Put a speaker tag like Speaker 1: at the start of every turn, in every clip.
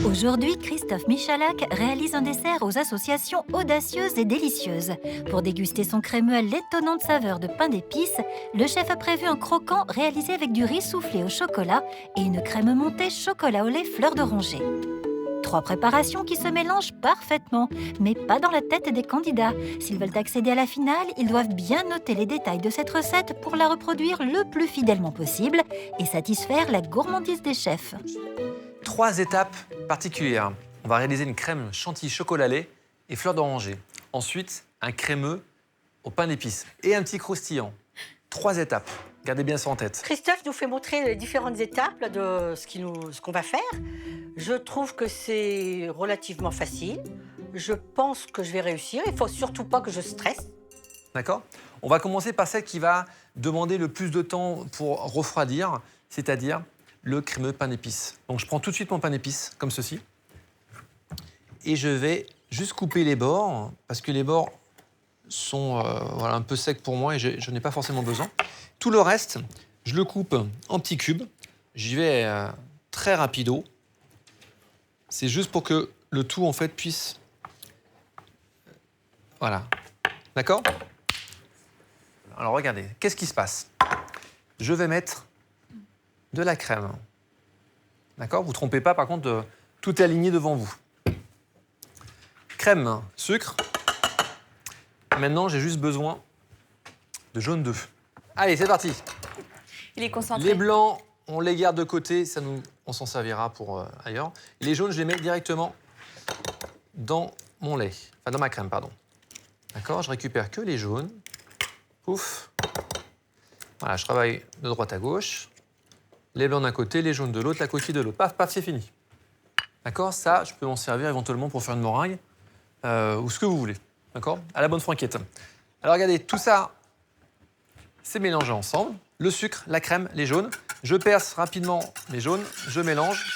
Speaker 1: Aujourd'hui, Christophe Michalak réalise un dessert aux associations audacieuses et délicieuses. Pour déguster son crémeux à l'étonnante saveur de pain d'épices, le chef a prévu un croquant réalisé avec du riz soufflé au chocolat et une crème montée chocolat au lait fleur d'oranger. 3 préparations qui se mélangent parfaitement, mais pas dans la tête des candidats. S'ils veulent accéder à la finale, ils doivent bien noter les détails de cette recette pour la reproduire le plus fidèlement possible et satisfaire la gourmandise des chefs.
Speaker 2: 3 étapes particulières. On va réaliser une crème chantilly chocolat lait et fleur d'oranger. Ensuite, un crémeux au pain d'épices et un petit croustillant. 3 étapes. Gardez bien ça en tête.
Speaker 3: Christophe nous fait montrer les différentes étapes là, de ce qu'on va faire. Je trouve que c'est relativement facile. Je pense que je vais réussir. Il ne faut surtout pas que je stresse.
Speaker 2: D'accord? On va commencer par celle qui va demander le plus de temps pour refroidir, c'est-à-dire le crémeux pain d'épices. Donc je prends tout de suite mon pain d'épices, comme ceci. Et je vais juste couper les bords, parce que les bords sont voilà, un peu secs pour moi et je n'ai pas forcément besoin. Tout le reste, je le coupe en petits cubes. J'y vais très rapido. C'est juste pour que le tout, en fait, puisse... Voilà. D'accord? Alors, regardez. Qu'est-ce qui se passe? Je vais mettre de la crème. D'accord? Vous ne trompez pas, par contre, tout est aligné devant vous. Crème, sucre. Maintenant, j'ai juste besoin de jaune d'œuf. Allez, c'est parti.
Speaker 4: Il est concentré.
Speaker 2: Les blancs, on les garde de côté, on s'en servira pour ailleurs. Les jaunes, je les mets directement dans mon lait. Enfin, dans ma crème, pardon. D'accord? Je récupère que les jaunes. Pouf. Voilà, je travaille de droite à gauche. Les blancs d'un côté, les jaunes de l'autre, la coquille de l'autre. Paf, paf, c'est fini. D'accord? Ça, je peux m'en servir éventuellement pour faire une meringue ou ce que vous voulez. D'accord? À la bonne franquette. Alors, regardez, tout ça, c'est mélangé ensemble. Le sucre, la crème, les jaunes. Je perce rapidement les jaunes, je mélange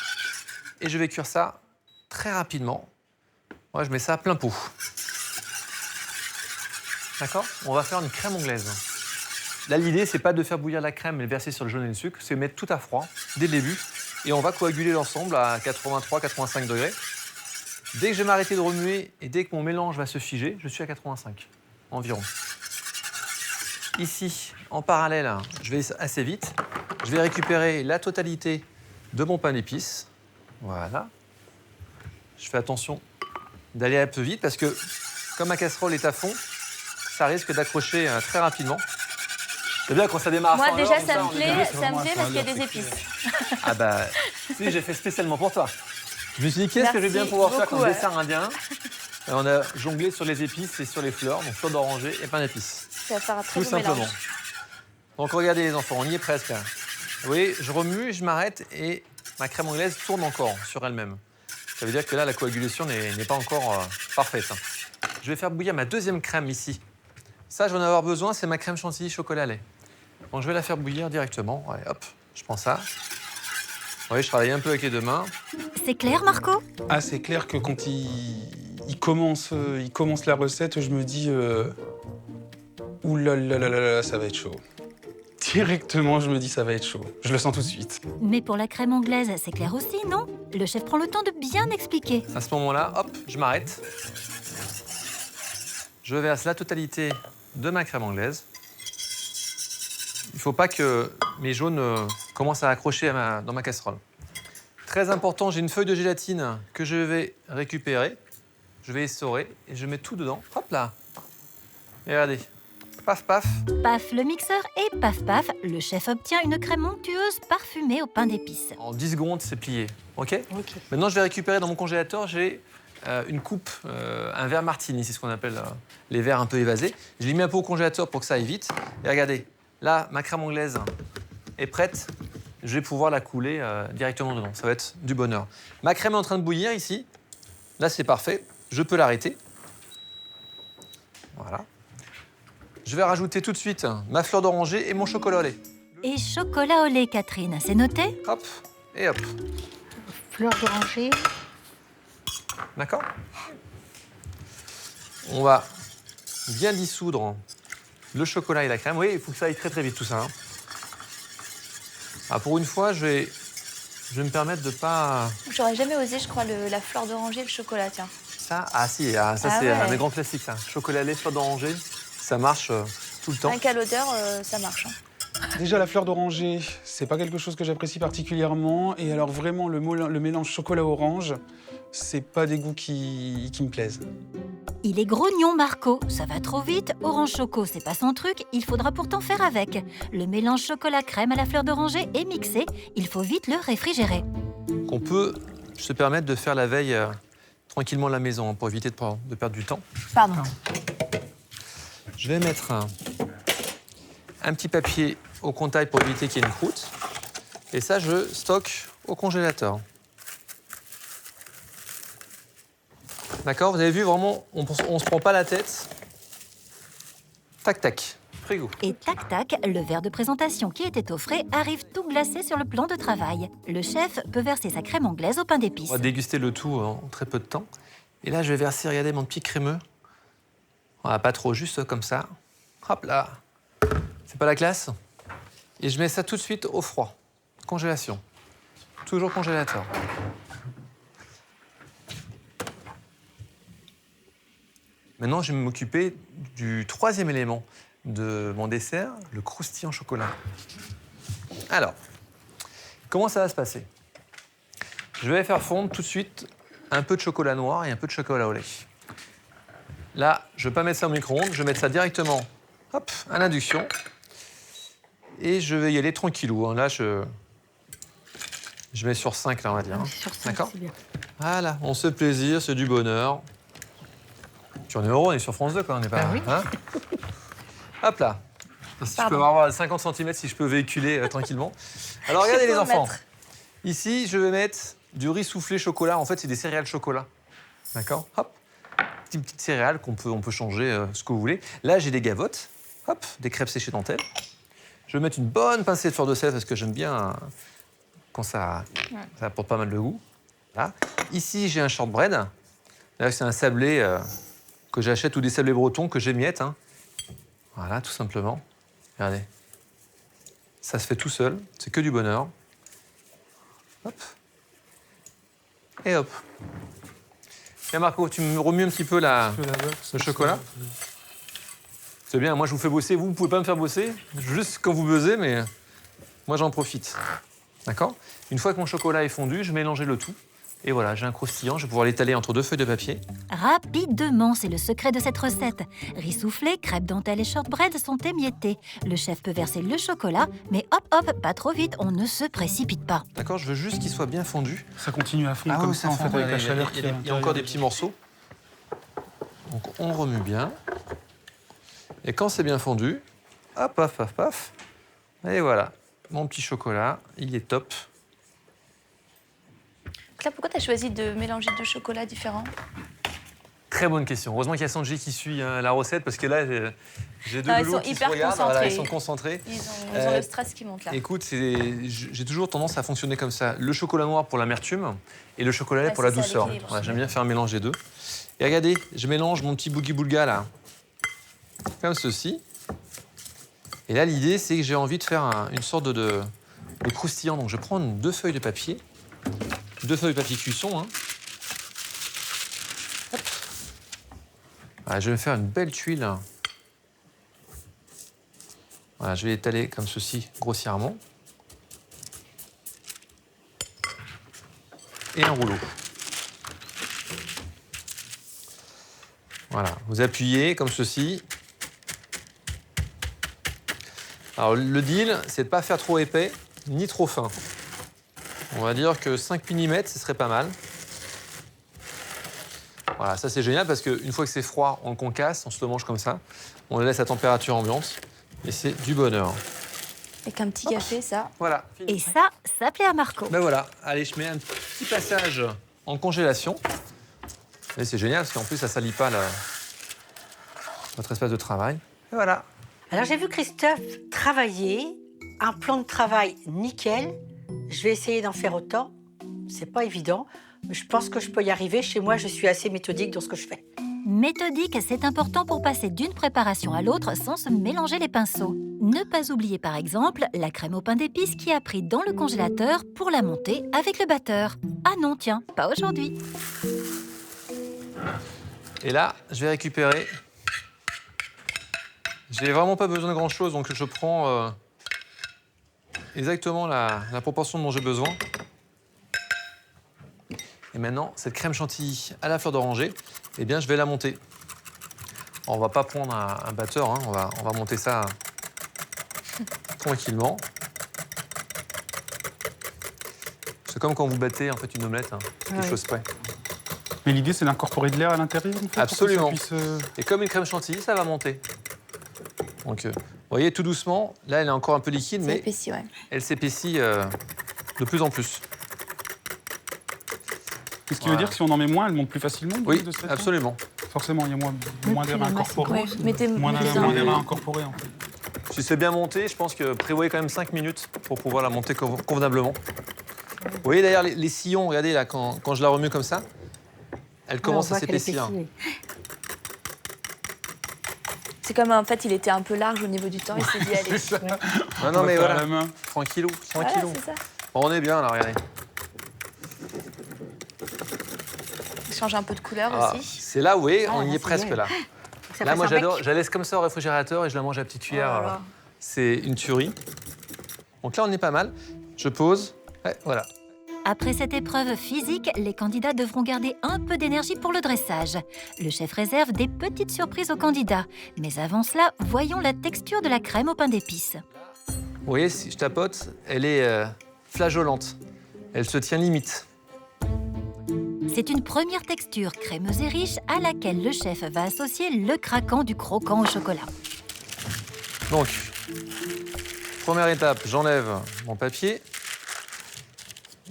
Speaker 2: et je vais cuire ça très rapidement. Moi, je mets ça à plein pot. D'accord? On va faire une crème anglaise. Là, l'idée, c'est pas de faire bouillir la crème et le verser sur le jaune et le sucre, c'est mettre tout à froid dès le début et on va coaguler l'ensemble à 83-85 degrés. Dès que je vais m'arrêter de remuer et dès que mon mélange va se figer, je suis à 85 environ. Ici, en parallèle, je vais assez vite. Je vais récupérer la totalité de mon pain d'épices. Voilà. Je fais attention d'aller un peu vite parce que comme ma casserole est à fond, ça risque d'accrocher très rapidement. C'est bien quand ça démarre.
Speaker 4: Moi, déjà, ça me plaît parce qu'il y a des épices.
Speaker 2: Ah bah, si, j'ai fait spécialement pour toi. Je me suis dit, qu'est-ce que je vais bien pouvoir faire comme dessert indien? Et on a jonglé sur les épices et sur les fleurs, donc fleur d'oranger et pain d'épices.
Speaker 4: Ça va faire un très
Speaker 2: Tout
Speaker 4: beau
Speaker 2: simplement.
Speaker 4: mélange.
Speaker 2: Donc regardez les enfants, on y est presque. Vous voyez, je remue, je m'arrête et ma crème anglaise tourne encore sur elle-même. Ça veut dire que là, la coagulation n'est pas encore parfaite. Je vais faire bouillir ma deuxième crème ici. Ça, je vais en avoir besoin, c'est ma crème chantilly chocolat lait. Donc je vais la faire bouillir directement. Allez, hop, je prends ça. Vous voyez, je travaille un peu avec les deux mains.
Speaker 1: C'est clair, Marco?
Speaker 5: Ah, c'est clair que quand il commence la recette, je me dis ouh là là là là là, ça va être chaud. Directement, je me dis ça va être chaud. Je le sens tout de suite.
Speaker 1: Mais pour la crème anglaise, c'est clair aussi, non? Le chef prend le temps de bien expliquer.
Speaker 2: À ce moment-là, hop, je m'arrête. Je verse la totalité de ma crème anglaise. Il ne faut pas que mes jaunes commencent à accrocher dans ma casserole. Très important, j'ai une feuille de gélatine que je vais récupérer. Je vais essorer et je mets tout dedans. Hop là. Et regardez. Paf, paf.
Speaker 1: Paf le mixeur et paf paf, le chef obtient une crème onctueuse parfumée au pain d'épices.
Speaker 2: En 10 secondes, c'est plié. OK?
Speaker 3: Ok.
Speaker 2: Maintenant, je vais récupérer dans mon congélateur, j'ai une coupe, un verre martini, c'est ce qu'on appelle les verres un peu évasés. Je l'ai mis un peu au congélateur pour que ça aille vite. Et regardez, là, ma crème anglaise est prête. Je vais pouvoir la couler directement dedans. Ça va être du bonheur. Ma crème est en train de bouillir ici. Là, c'est parfait. Je peux l'arrêter. Voilà. Je vais rajouter tout de suite ma fleur d'oranger et mon chocolat au lait.
Speaker 1: Et chocolat au lait, Catherine, c'est noté?
Speaker 2: Hop et hop.
Speaker 3: Fleur d'oranger.
Speaker 2: D'accord? On va bien dissoudre le chocolat et la crème. Oui, il faut que ça aille très très vite tout ça. Hein. Alors pour une fois, je vais je vais me permettre de pas...
Speaker 4: J'aurais jamais osé, je crois, la fleur d'oranger et le chocolat, tiens.
Speaker 2: Ça, ah si, ça
Speaker 4: Ah
Speaker 2: c'est
Speaker 4: ouais.
Speaker 2: un des grands classiques, ça. Chocolat lait, fleur d'oranger, ça marche tout le temps.
Speaker 4: Rien qu'à l'odeur, ça marche. Hein.
Speaker 5: Déjà, la fleur d'oranger, c'est pas quelque chose que j'apprécie particulièrement. Et alors, vraiment, le mélange chocolat-orange, c'est pas des goûts qui me plaisent.
Speaker 1: Il est grognon, Marco. Ça va trop vite. Orange choco, c'est pas son truc. Il faudra pourtant faire avec. Le mélange chocolat-crème à la fleur d'oranger est mixé. Il faut vite le réfrigérer.
Speaker 2: Qu'on peut se permettre de faire la veille tranquillement à la maison, hein, pour éviter de perdre du temps.
Speaker 4: Pardon.
Speaker 2: Je vais mettre un petit papier au contact pour éviter qu'il y ait une croûte. Et ça, je stocke au congélateur. D'accord, vous avez vu, vraiment, on ne se prend pas la tête. Tac, tac, frigo.
Speaker 1: Et tac tac, le verre de présentation qui était au frais arrive tout glacé sur le plan de travail. Le chef peut verser sa crème anglaise au pain d'épices.
Speaker 2: On va déguster le tout en très peu de temps. Et là, je vais verser, regardez, mon petit crémeux. Voilà, pas trop, juste comme ça. Hop là. C'est pas la classe? Et je mets ça tout de suite au froid. Congélation. Toujours congélateur. Maintenant, je vais m'occuper du troisième élément de mon dessert, le croustillant chocolat. Alors, comment ça va se passer? Je vais faire fondre tout de suite un peu de chocolat noir et un peu de chocolat au lait. Là, je ne vais pas mettre ça au micro-ondes, je vais mettre ça directement hop, à l'induction. Et je vais y aller tranquillou. Hein. Là, je mets sur 5, là, on va dire. Hein.
Speaker 3: Sur ça,
Speaker 2: D'accord.
Speaker 3: c'est bien.
Speaker 2: Voilà, on se fait plaisir, c'est du bonheur. Puis on est heureux, on est sur France 2, quoi, on n'est pas...
Speaker 3: Ah oui.
Speaker 2: Hein. Hop là. Et si je peux avoir 50 cm, si je peux véhiculer tranquillement. Alors, regardez les enfants. Ici, je vais mettre du riz soufflé chocolat. En fait, c'est des céréales chocolat. D'accord? Hop. Petite céréale qu'on peut, on peut changer ce que vous voulez. Là, j'ai des gavottes. Hop, des crêpes séchées dentelle. Je vais mettre une bonne pincée de fleur de sel parce que j'aime bien quand ça apporte pas mal de goût. Là. Ici, j'ai un shortbread. Là, c'est un sablé que j'achète ou des sablés bretons que j'émiette. Hein. Voilà, tout simplement. Regardez. Ça se fait tout seul. C'est que du bonheur. Hop. Et hop. Et Marco, tu me remues un petit peu le chocolat? C'est bien, moi je vous fais bosser. Vous ne pouvez pas me faire bosser, juste quand vous buzzez, mais moi j'en profite. D'accord? Une fois que mon chocolat est fondu, je vais mélanger le tout. Et voilà, j'ai un croustillant, je vais pouvoir l'étaler entre 2 feuilles de papier.
Speaker 1: Rapidement, c'est le secret de cette recette. Riz soufflé, crêpes dentelle et shortbread sont émiettés. Le chef peut verser le chocolat, mais hop hop, pas trop vite, on ne se précipite pas.
Speaker 2: D'accord, je veux juste qu'il soit bien fondu.
Speaker 5: Ça continue à fondre
Speaker 2: Ah
Speaker 5: comme
Speaker 2: oui,
Speaker 5: ça, en fait,
Speaker 2: fond,
Speaker 5: avec la
Speaker 2: il y a-
Speaker 5: chaleur
Speaker 2: il y a-
Speaker 5: qu'il y a à
Speaker 2: il y a encore des
Speaker 5: l'intérieur.
Speaker 2: petits morceaux. Donc on remue bien. Et quand c'est bien fondu, hop, paf, paf, paf. Et voilà, mon petit chocolat, il est top.
Speaker 4: Donc là, pourquoi tu as choisi de mélanger deux chocolats différents?
Speaker 2: Très bonne question. Heureusement qu'il y a Sanji qui suit la recette parce que là, j'ai deux
Speaker 4: Ah, ils
Speaker 2: loulous
Speaker 4: sont
Speaker 2: qui se
Speaker 4: hyper
Speaker 2: regardent. Voilà,
Speaker 4: concentrés.
Speaker 2: ils sont concentrés.
Speaker 4: Ils ont le stress qui monte là.
Speaker 2: Écoute, j'ai toujours tendance à fonctionner comme ça. Le chocolat noir pour l'amertume et le chocolat lait
Speaker 4: Ouais,
Speaker 2: pour la
Speaker 4: c'est ça,
Speaker 2: douceur.
Speaker 4: l'équilibre.
Speaker 2: Voilà, j'aime bien faire un mélange des deux. Et regardez, je mélange mon petit boogie-boulga là, comme ceci. Et là, l'idée, c'est que j'ai envie de faire une sorte de croustillant. Donc, je prends 2 feuilles de papier, 2 feuilles de papier cuisson. Hein. Hop. Voilà, je vais me faire une belle tuile. Voilà, je vais l'étaler comme ceci, grossièrement. Et un rouleau. Voilà, vous appuyez comme ceci. Alors, le deal, c'est de ne pas faire trop épais ni trop fin. On va dire que 5 mm, ce serait pas mal. Voilà, ça c'est génial parce qu'une fois que c'est froid, on le concasse, on se le mange comme ça. On le laisse à température ambiante et c'est du bonheur.
Speaker 4: Avec un petit café, ça.
Speaker 2: Voilà.
Speaker 1: Et ça plaît à Marco.
Speaker 2: Ben voilà, allez, je mets un petit passage en congélation. Et c'est génial parce qu'en plus, ça ne salit pas votre espace de travail. Et voilà.
Speaker 3: Alors j'ai vu Christophe travailler, un plan de travail nickel. Je vais essayer d'en faire autant. C'est pas évident, mais je pense que je peux y arriver. Chez moi, je suis assez méthodique dans ce que je fais.
Speaker 1: Méthodique, c'est important pour passer d'une préparation à l'autre sans se mélanger les pinceaux. Ne pas oublier par exemple la crème au pain d'épices qui a pris dans le congélateur pour la monter avec le batteur. Ah non, tiens, pas aujourd'hui.
Speaker 2: Et là, je vais récupérer. J'ai vraiment pas besoin de grand-chose, donc je prends exactement la proportion dont j'ai besoin. Et maintenant, cette crème chantilly à la fleur d'oranger, eh bien, je vais la monter. On va pas prendre un batteur, hein, on va monter ça tranquillement. C'est comme quand vous battez en fait une omelette, hein, quelque chose près.
Speaker 5: Mais l'idée, c'est d'incorporer de l'air à l'intérieur, en fait,
Speaker 2: Absolument.
Speaker 5: pour que ça puisse,
Speaker 2: Et comme une crème chantilly, ça va monter. Donc, vous voyez, tout doucement, là, elle est encore un peu liquide,
Speaker 4: C'est
Speaker 2: mais
Speaker 4: épaissi, ouais.
Speaker 2: elle s'épaissit de plus en plus.
Speaker 5: Ce qui veut dire que si on en met moins, elle monte plus facilement.
Speaker 2: Oui,
Speaker 5: de cette
Speaker 2: absolument.
Speaker 5: Forcément, il y a moins d'air incorporé.
Speaker 4: Ouais, mettez
Speaker 5: Moins
Speaker 4: mettez
Speaker 5: d'air
Speaker 4: un-
Speaker 5: incorporé, en fait.
Speaker 2: Si c'est bien monté, je pense que prévoyez quand même 5 minutes pour pouvoir la monter convenablement. Vous voyez d'ailleurs les sillons, regardez là, quand je la remue comme ça, elle commence à s'épaissir.
Speaker 4: C'est comme en fait, il était un peu large au niveau du temps, il s'est dit allez.
Speaker 5: C'est ça.
Speaker 2: Non, non,
Speaker 5: On va
Speaker 2: mais
Speaker 5: faire à
Speaker 2: voilà,
Speaker 5: la main.
Speaker 2: tranquillou,
Speaker 4: Voilà,
Speaker 2: tranquillou.
Speaker 4: c'est ça.
Speaker 2: Bon, on est bien là, regardez.
Speaker 4: Il change un peu de couleur
Speaker 2: Ah,
Speaker 4: aussi.
Speaker 2: c'est là, vous voyez,
Speaker 3: Ah,
Speaker 2: on
Speaker 3: là,
Speaker 2: y est
Speaker 3: c'est
Speaker 2: presque
Speaker 3: bien.
Speaker 2: là.
Speaker 3: Ça
Speaker 2: Là,
Speaker 3: passe
Speaker 2: moi
Speaker 3: en
Speaker 2: j'adore,
Speaker 3: bec.
Speaker 2: je la laisse comme ça au réfrigérateur et je la mange à petite cuillère.
Speaker 4: Oh là là.
Speaker 2: C'est une tuerie. Donc là, on est pas mal. Je pose. Ouais, voilà.
Speaker 1: Après cette épreuve physique, les candidats devront garder un peu d'énergie pour le dressage. Le chef réserve des petites surprises aux candidats. Mais avant cela, voyons la texture de la crème au pain d'épices.
Speaker 2: Vous voyez, si je tapote, elle est flageolante. Elle se tient limite.
Speaker 1: C'est une première texture crémeuse et riche à laquelle le chef va associer le craquant du croquant au chocolat.
Speaker 2: Donc, première étape, j'enlève mon papier.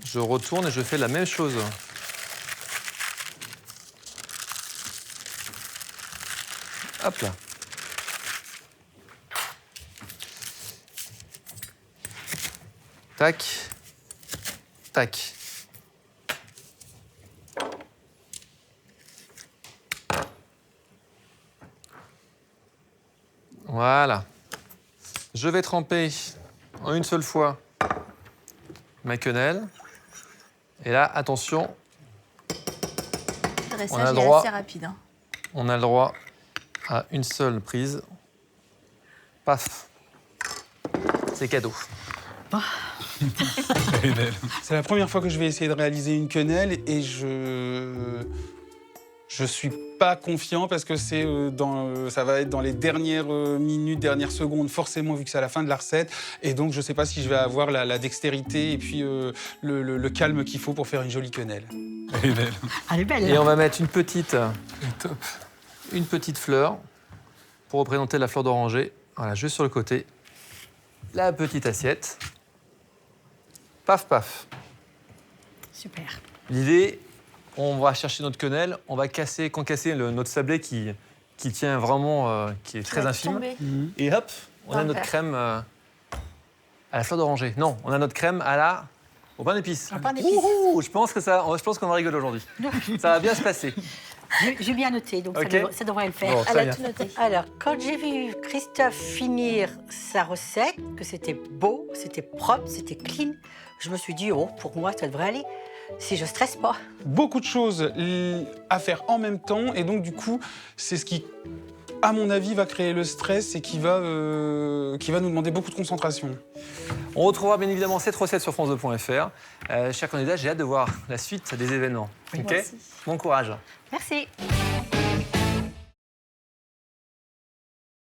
Speaker 2: Je retourne et je fais la même chose. Hop là. Tac. Tac. Voilà. Je vais tremper en une seule fois ma quenelle. Et là, attention,
Speaker 4: Le
Speaker 2: On a
Speaker 4: dressage
Speaker 2: le
Speaker 4: est
Speaker 2: droit.
Speaker 4: assez rapide. Hein.
Speaker 2: on a le droit à une seule prise. Paf. C'est cadeau.
Speaker 5: C'est la première fois que je vais essayer de réaliser une quenelle et je suis pas confiant parce que ça va être dans les dernières minutes, dernières secondes, forcément, vu que c'est à la fin de la recette. Et donc, je sais pas si je vais avoir la dextérité et puis le calme qu'il faut pour faire une jolie quenelle. Elle est belle.
Speaker 3: Elle est belle.
Speaker 2: Et on va mettre une petite
Speaker 5: Top.
Speaker 2: fleur pour représenter la fleur d'oranger. Voilà, juste sur le côté. La petite assiette. Paf, paf.
Speaker 3: Super.
Speaker 2: L'idée, on va chercher notre quenelle, on va concasser notre sablé qui tient vraiment, qui est très
Speaker 4: Ça va
Speaker 2: infime.
Speaker 4: tomber.
Speaker 2: Et hop, on
Speaker 4: Dans
Speaker 2: a
Speaker 4: le
Speaker 2: notre
Speaker 4: verre.
Speaker 2: crème à la fleur d'oranger. Non, on a notre crème au pain d'épices.
Speaker 3: Au pain d'épices.
Speaker 2: Ouh, je pense qu'on va rigoler aujourd'hui. Ça va bien se passer.
Speaker 3: J'ai bien noté, donc
Speaker 2: Ok.
Speaker 3: ça devrait le faire.
Speaker 2: Bon,
Speaker 4: Elle
Speaker 2: très
Speaker 4: a
Speaker 2: bien.
Speaker 4: tout noté.
Speaker 3: Alors, quand j'ai vu Christophe finir sa recette, que c'était beau, c'était propre, c'était clean, je me suis dit, oh, pour moi, ça devrait aller. Si je stresse pas.
Speaker 5: Beaucoup de choses à faire en même temps et donc du coup, c'est ce qui, à mon avis, va créer le stress et qui va nous demander beaucoup de concentration.
Speaker 2: On retrouvera bien évidemment cette recette sur france2.fr. Chers candidats, j'ai hâte de voir la suite des événements.
Speaker 4: Moi
Speaker 2: Ok.
Speaker 4: aussi.
Speaker 2: Bon courage.
Speaker 3: Merci.